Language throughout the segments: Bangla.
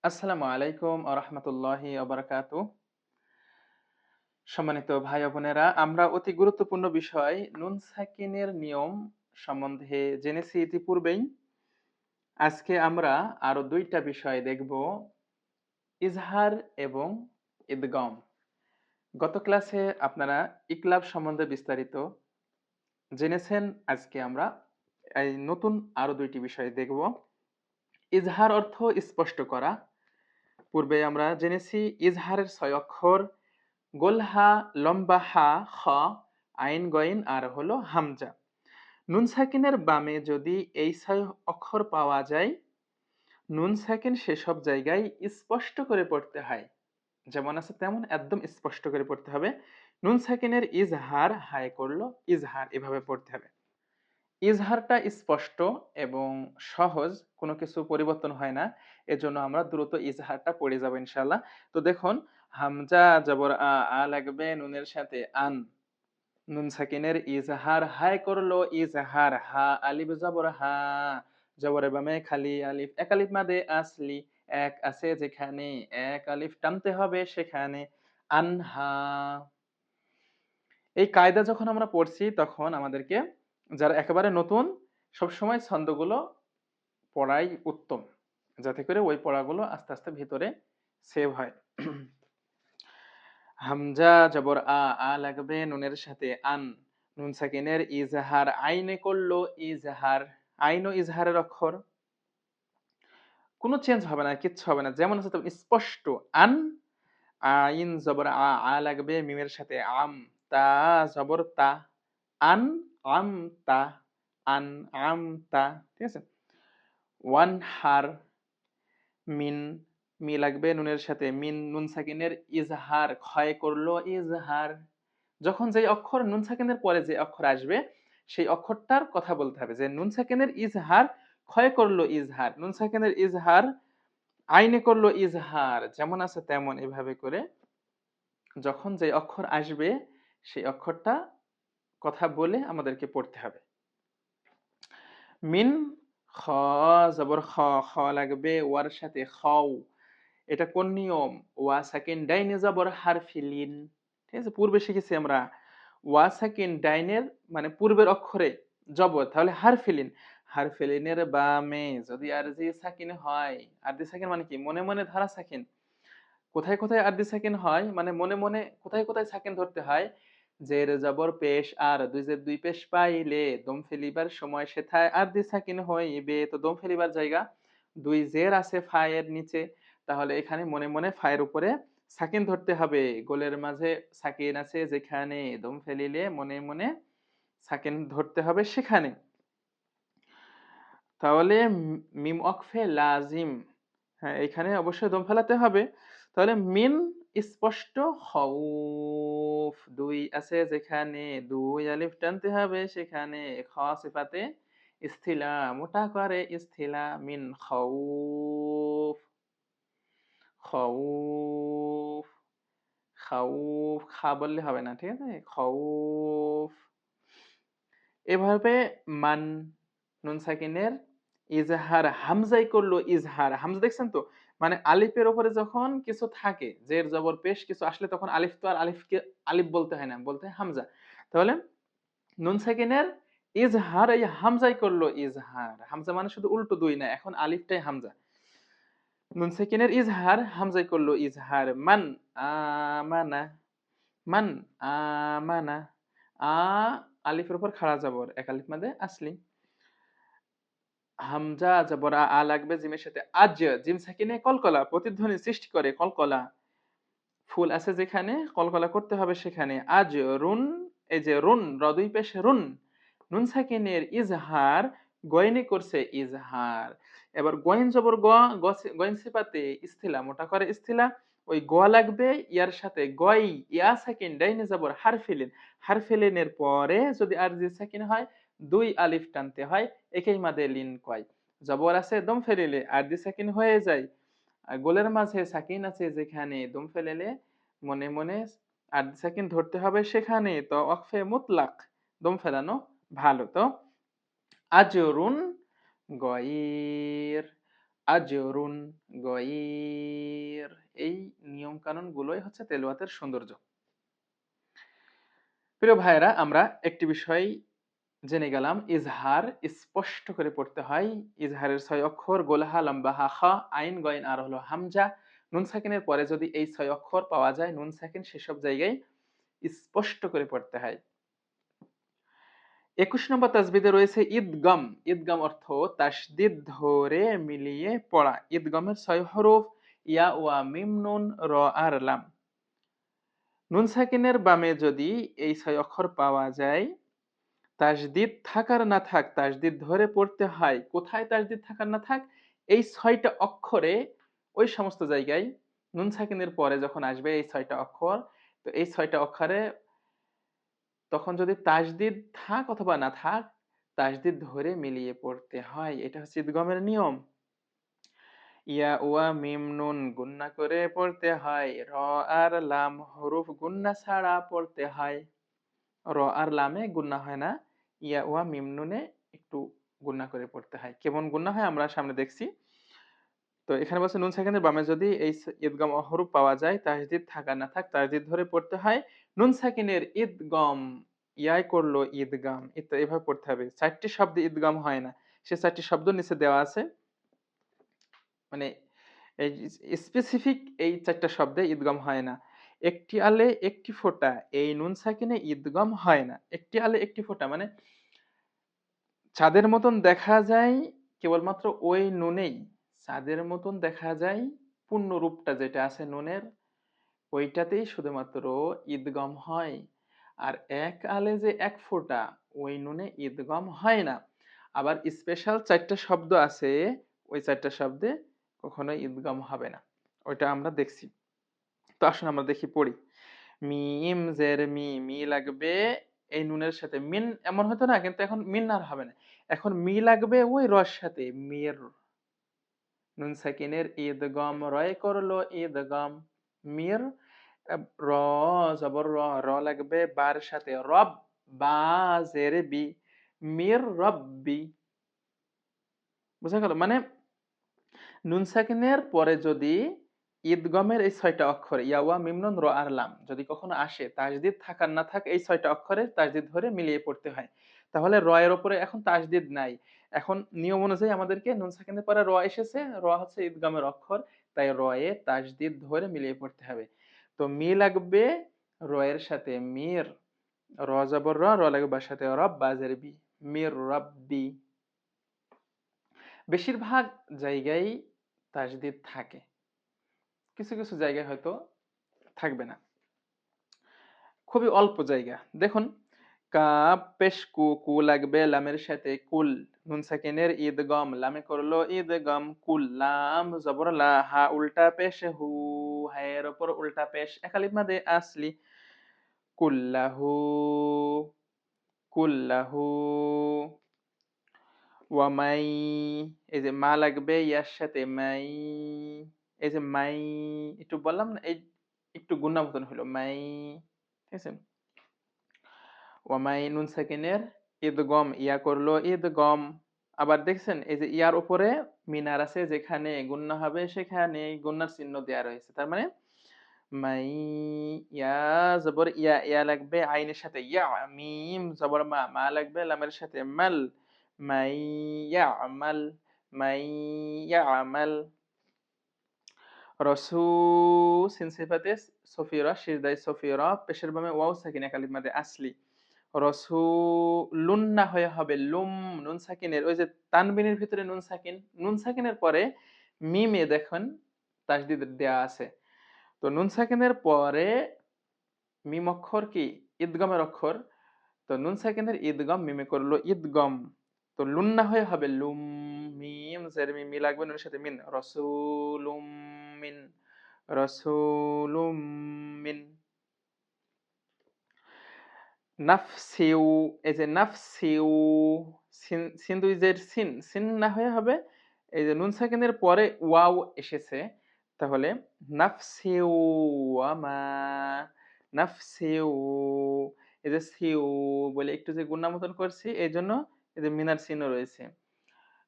আসসালামু আলাইকুম ওয়া রাহমাতুল্লাহি ওয়া বারাকাতুহু। সম্মানিত ভাই ও বোনেরা, আমরা অতি গুরুত্বপূর্ণ বিষয় নুন সাকিনের নিয়ম সম্বন্ধে জেনেছি ইতিপূর্বেই। আজকে আমরা আরো ২ টা বিষয় দেখব, ইজহার এবং ইদগম। গত ক্লাসে আপনারা ইকলাব সম্বন্ধে বিস্তারিত জেনেছেন। আজকে আমরা এই নতুন আরো ২ টি বিষয় দেখব। ইজহার অর্থ স্পষ্ট করা। পূর্বে আমরা জেনেছি ইজহারের ৬ অক্ষর: গোলহা, লম্বা হা, খ, আইন গইন আর হলো হামজা। নুন সাকিনের বামে যদি এই ৬ অক্ষর পাওয়া যায়, নুন সাকিন সেসব জায়গায় স্পষ্ট করে পড়তে হয়। যেমন আছে তেমন একদম স্পষ্ট করে পড়তে হবে। নুন সাকিনের ইজহার হায় করলো ইজহার, এভাবে পড়তে হবে। ইজহারটা স্পষ্ট এবং সহজ, কোনো কিছু পরিবর্তন হয় না। এজন্য আমরা দ্রুত ইজহারটা পড়ে যাব ইনশাআল্লাহ। তো দেখুন, হামজা জবর আ লাগবে নুনের সাথে আন। নুন সাকিনের ইজহার হায় করলো ইজহার, হা আলিফ জবর হা, জবরের বামে খালি আলিফ, এক আলিফ মাদে আসলি, এক আছে যেখানে, এক আলিফ টানতে হবে সেখানে, আনহা। এই কায়দা যখন আমরা পড়ছি তখন আমাদেরকে, যারা একেবারে নতুন, সবসময় ছন্দগুলো পড়াই উত্তম, যাতে করে ওই পড়াগুলো আস্তে আস্তে ভিতরে সেভ হয়। হামজা জবর আ লাগবে নুনের সাথে আন। নুন সাকিনের ইজহার আইনে করলো ইজহার, আইন ও ইজহারের অক্ষর, কোনো চেঞ্জ হবে না, কিচ্ছু হবে না, যেমন আছে তেমন স্পষ্ট। আন, আইন জবর আ লাগবে মিমের সাথে আম, তা জবর তা, আন আম তা, আন আম তা, ঠিক আছে। ওয়ান হার, মিন, মি লাগবে নুনের সাথে, মিন নুন সাকিনের ইজহার ক্ষয় করলো ইজহার। যখন যেই অক্ষর নুন সাকিনের পরে যে অক্ষর আসবে, সেই অক্ষরটার কথা বলতে হবে, যে নুন সাকিনের ইজহার ক্ষয় করলো ইজহার, নুন সাকিনের ইজহার আইনে করলো ইজহার, যেমন আছে তেমন এভাবে করে যখন যে অক্ষর আসবে সেই অক্ষরটা কথা বলে আমাদেরকে পড়তে হবে। মিন, খ জবর খ, খ লাগবে ওয়ার সাথে খাও। এটা কোন নিয়ম? ওয়া সাকিন ডাইনে জবর হারফিলিন, ঠিক আছে। পূর্বে শিখেছি আমরা ওয়া সাকিন ডাইনের মানে পূর্বের অক্ষরে জবর, তাহলে হারফিলিন। হারফিলিনের বামে যদি আরজি সাকিন হয়, আরজি সাকিন মানে কি? মনে মনে ধরা সাকিন। কোথায় কোথায় আরজি সাকিন হয়, মানে মনে মনে কোথায় কোথায় সাকিন ধরতে হয়? জের জবর পেশ আর দুই জের দুই পেশ পাইলে দম ফেলিবার সময় সেথায় আরজি সাকিন হইবে। তো দম ফেলিবার জায়গা, দুই জের আছে ফায়ের নিচে, তাহলে এখানে মনে মনে ফায়ের উপরে সাকিন ধরতে হবে। গোলের মাঝে সাকিন আছে যেখানে, দম ফেলিলে মনে মনে সাকিন ধরতে হবে সেখানে। তাহলে মিম ওয়াকফে লাজিম, হ্যাঁ এখানে অবশ্যই দম ফেলাতে হবে। তাহলে মিন স্পষ্ট, খাউফ দুই আছে যেখানে, দুই আলিফ টানতে হবে সেখানে, খ সিফাতে ইস্তিলা মোটা করে ইস্তিলা, মিন খাউফ, খাউফ, খাউফ, খা বললে হবে না, ঠিক আছে, খাউফ। এভাবে মান, নুন সাকিনের ইজহার হামজাই করলো ইজহার, হামজা দেখছেন তো, মানে আলিফের উপরে যখন কিছু থাকে, জের জবর পেশ কিছু আসলে, তখন আলিফ তো আর আলিফকে আলিফ বলতে হয় না, বলতে হয় হামজা। তাহলে নুন সাকিনের ইজহার এই হামজাই করলো ইজহার, হামজা মানে শুধু উল্টো দুই না, এখন আলিফটাই হামজা। নুন সাকিনের ইজহার হামজাই করলো ইজহার। মান আমানা, মান আমানা, আ আলিফের উপর খাড়া জবর, এক আলিফ মাদে আসলি। হামজা জবর আ লাগবে জিমের সাথে, আজ জিম সাকিনে কলকলা প্রতিধ্বনি সৃষ্টি করে, কলকলা ফুল আছে যেখানে, কলকলা করতে হবে সেখানে। আজ রুন, এই যে রুন র দুই পেশ রুন, নুন সাকিনের ইজহার গয়নে করছে ইজহার। এবার গয়েন জবর গ, গয়েন সিফাতে ইস্তিলা মোটা করে ইস্তিলা, ওই গ লাগবে ইয়ার সাথে, গই ইয়া সাকিন ডাইনে জবর হারফিলিন, হারফিলিনের পরে যদি আরজি সাকিন হয় দুই আলিফ টানতে হয়, একেই মাদে লিন কয়। জবর আছে দম ফেলিলে আরজি সাকিন হয়ে যায়, আর গোলের মাঝে সাকিন আছে যেখানে, দম ফেলেলে মনে মনে আরজি সাকিন ধরতে হবে সেখানে, তো ওয়াকফে মুতলাক, দম ফেলানো ভালো। তো আজরুন গয়ির, আজরুন, গয়ির। এই নিয়ম কানুন গুলোই হচ্ছে তেলাওয়াতের সৌন্দর্য। প্রিয় ভাইয়েরা, আমরা একটি বিষয় জেনে গেলাম, ইজহার স্পষ্ট করে পড়তে হয়। ইজহারের ৬ অক্ষর, গোলহা, লম্বা হা, খ, আইন, গইন আর হলো হামজা। নুন সাকিনের পরে যদি এই ৬ অক্ষর পাওয়া যায়, নুন সাকিন সেসব জায়গায় স্পষ্ট করে পড়তে হয়। ২১ নম্বর তাসবিদে রয়েছে ইদগম। ইদগম অর্থ তাসদিদ ধরে মিলিয়ে পড়া। ইদগমের ৬ হরফ ইয়া, ওয়া, মিম, নুন, র আর লাম। নুন সাকিনের বামে যদি এই ৬ অক্ষর পাওয়া যায়, তাসদিদ থাকার না থাক, তাসদিদ ধরে পড়তে হয়। কোথায় তাসদিদ থাকার না থাক? এই ৬টা অক্ষরে, ওই সমস্ত জায়গায় নুন সাকিনের পরে যখন আসবে এই ৬টা অক্ষর, তো এই ৬টা অক্ষরে তখন যদি তাসদিদ থাক অথবা না থাক, তাসদিদ ধরে মিলিয়ে পড়তে হয়। এটা হচ্ছে ইদগমের নিয়ম। ইয়া, ওয়া, মিম, নুন গুন্না করে পড়তে হয়। র আর লাম হরুফ গুন্না ছাড়া পড়তে হয়। র আর লামে গুন্না হয় না, ইয়া, ওয়া, মিম, নুনে একটু গুন্না করে পড়তে হয়। কেমন গুন্না হয় আমরা সামনে দেখছি। তো এখানে বলছে নুন সাকিনের বামে যদি এই ইদগম হরুফ পাওয়া যায়, তাসদিদ থাকা না থাক, তাসদিদ ধরে পড়তে হয়। নুন সাকিনের ইদগম, ইয়াই করলো ঈদগাম, এভাবে পড়তে হবে। ৪টি শব্দে ঈদগাম হয় না, সে ৪টি শব্দ নিচে দেওয়া আছে। মানে এই স্পেসিফিক এই ৪টা শব্দে ঈদগাম হয় না। একটি আলে একটি ফোঁটা, এই নুন সাকিনে ঈদগাম হয় না। একটি আলে একটি ফোঁটা মানে চাঁদের মতন দেখা যায় কেবলমাত্র ওই নুনেই। চাঁদের মতন দেখা যায় পূর্ণ রূপটা যেটা আছে নুনের, ওইটাতেই শুধুমাত্র ঈদগম হয়। আর এক আলে যে এক ফোঁটা, ওই নুনে ঈদগম হয় না। আবার স্পেশাল ৪টা শব্দ আছে, ওই ৪টা শব্দে কখনো ঈদগম হবে না। ওইটা আমরা দেখছি। তো আসুন আমরা দেখি, পড়ি। মিম জের মি, মি লাগবে এই নুনের সাথে। মিন এমন হতো না, কিন্তু এখন মিন আর হবে না। এখন মি লাগবে ওই রর সাথে, মির। নুন সাকিনের ঈদগম, রয় করলো ঈদগম, মির। র জবর র, র লাগবে বার সাথে, রব, বা জের বি, মির রব্বি। বুঝা গেল? মানে নুন সাকিনের পরে যদি ঈদগমের এই ৬টা অক্ষর ইয়া, ওয়া, মিম, নুন, র আর লাম যদি কখনো আসে, তাসদিদ থাকার না থাক, এই ৬টা অক্ষরে তাসদিদ ধরে মিলিয়ে পড়তে হয়। তাহলে র এর উপরে এখন তাসদিদ নাই। এখন নিয়ম অনুযায়ী আমাদেরকে নুন সাকিনের পরে র এসেছে, র হচ্ছে ঈদগমের অক্ষর, তাই র এ তাসদিদ ধরে মিলিয়ে পড়তে হবে। তো মি লাগবে র এর সাথে, মির। র জবর র, র লাগবে বার সাথে, রব, বা জের বি, মির রব্বি। বেশিরভাগ জায়গায় তাসদিদ থাকে, কিছু কিছু জায়গায় হয়তো থাকবে না, খুবই অল্প জায়গা। দেখুন, কাপ পেশ কু, কু লাগবে লামের সাথে, কুল। নুন সাকিনের ঈদগম, লামে করলো ঈদগম, কুল। লাম জবর লা, হা উল্টা পেশ হু, হায়ের ওপর উল্টা পেশ, একালিফ মাদে আসলি, কুল্লাহু, কুল্লাহু। ওয়ামাই, এই যে মা লাগবে ইয়ার সাথে, মাই। এই যে মাই, একটু বললাম না, এই একটু গুন্না মতন হলো, মাই। ঠিক আছে? ওয়ামাই নুন সাকিনের ঈদগম, ইয়া করলো ঈদগম। আবার দেখছেন এই যে ইয়ার উপরে মিনার আছে, যেখানে গুন্না হবে সেখানে গুন্নার চিহ্ন দেয়া রয়েছে। তার মানে মাই, ইয়া জবর ইয়া, ইয়া লাগবে আইনের সাথে, ইয়া। মিম জবর মা, মা লাগবে লামের সাথে, মাল। মাই ইয়ামাল, মাই ইয়ামাল। রসু, সিন সিফাতে সফিরা, সিজদায় সফিরা, পেশের বামে ওয়াও সাকিন, একালিফ মাদে আসলি। রসুলুন না হয়ে হবে লুম। নুন সাকিনের ওই যে তানবিনের ভিতরে নুন সাকিন, নুন সাকিনের পরে মিমে দেখুন তাসদিদ দেয়া আছে। তো নুন সাকিনের পরে মিম অক্ষর কি ঈদগমের অক্ষর। তো নুন সাকিনের ঈদগম, মিমে করলো ঈদগম। তো লুন না হয়ে হবে লুম। মিম জের মি, মি লাগবে নুনের সাথে মিন, রসুলুম মিন, রসুলুম মিন। নাফসিউ, এই যে নাফসিউ, সিন, সিন দুই জের সিন, সিন না হয়ে হবে এই যে নুন সাকিনের পরে ওয়াও এসেছে, তাহলে নাফসিউ ওয়ামা, নাফসিউ। এই যে সিউ বলে একটু যে গুণা মতন করছি, এই জন্য এই যে মিনার চিহ্ন রয়েছে।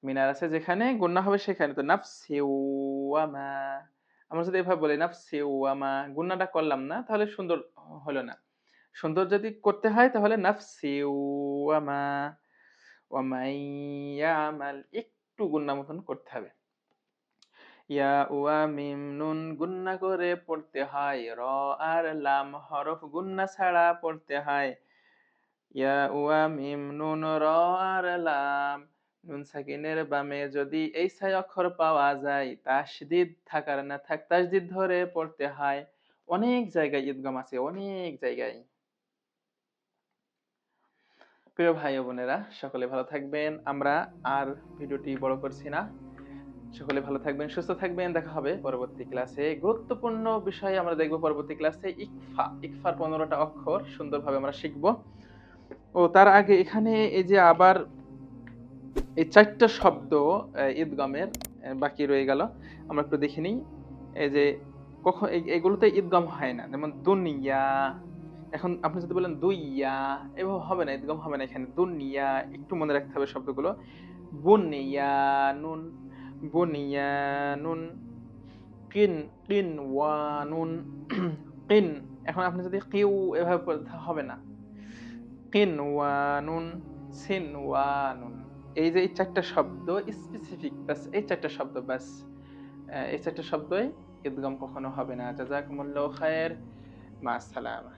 মিনার আছে যেখানে গুন্না হবে সেখানে, তো নাফসি ওয়া মা। আমরা যদি এভাবে বলি নাফসি ওয়া মা, গুন্নাটা করলাম না, তাহলে সুন্দর হলো না। সুন্দর যদি করতে হয় তাহলে নাফসি ওয়া মা, ওয়া মান ইয়ামাল, একটু গুন্না মতন করতে হবে। ইয়া ওয়া মিম নুন গুন্না করে পড়তে হয়, র আর লাম হরফ গুন্না ছাড়া পড়তে হয়। ইয়া ওয়া মিম নুন র আর লাম, নুন সাকিনের বামে যদি এই ছয় অক্ষর পাওয়া যায়, তাসদিদ থাকার না থাক তাসদিদ ধরে পড়তে হয়। অনেক জায়গায় ঈদগাম আছে, অনেক জায়গায়। প্রিয় ভাই ও বোনেরা, সকলে ভালো থাকবেন। আমরা আর ভিডিওটি বড় করছি না। সকলে ভালো থাকবেন, সুস্থ থাকবেন। দেখা হবে পরবর্তী ক্লাসে। গুরুত্বপূর্ণ বিষয় আমরা দেখব পরবর্তী ক্লাসে। ইকফা, ইকফার 15টা অক্ষর সুন্দরভাবে আমরা শিখব। ও তার আগে এখানে এই যে আবার এই 4টা শব্দ ঈদগামের বাকি রয়ে গেল, আমরা একটু দেখে নিই। এই যে কখন এগুলোতে ঈদগাম হয় না, যেমন দুনিয়া। এখন আপনি যদি বলেন দুইয়া, এভাবে হবে না, ঈদগাম হবে না এখানে। দুনিয়া একটু মনে রাখতে হবে শব্দগুলো। বুনিয়ানুন, বুনিয়ানুন, কিন, কিনওয়ানুন, কিন। এখন আপনি যদি কিউ এভাবে বলতে হবে না, কিনওয়ানুন, সিনওয়ানুন। এই যে এই 4টা শব্দ স্পেসিফিক, বাস এই 4টা শব্দ, বাস এই 4টা শব্দই ঈদগাম কখনো হবে না। জাযাকুমুল্লাহু খায়ের, মা আসসালামা।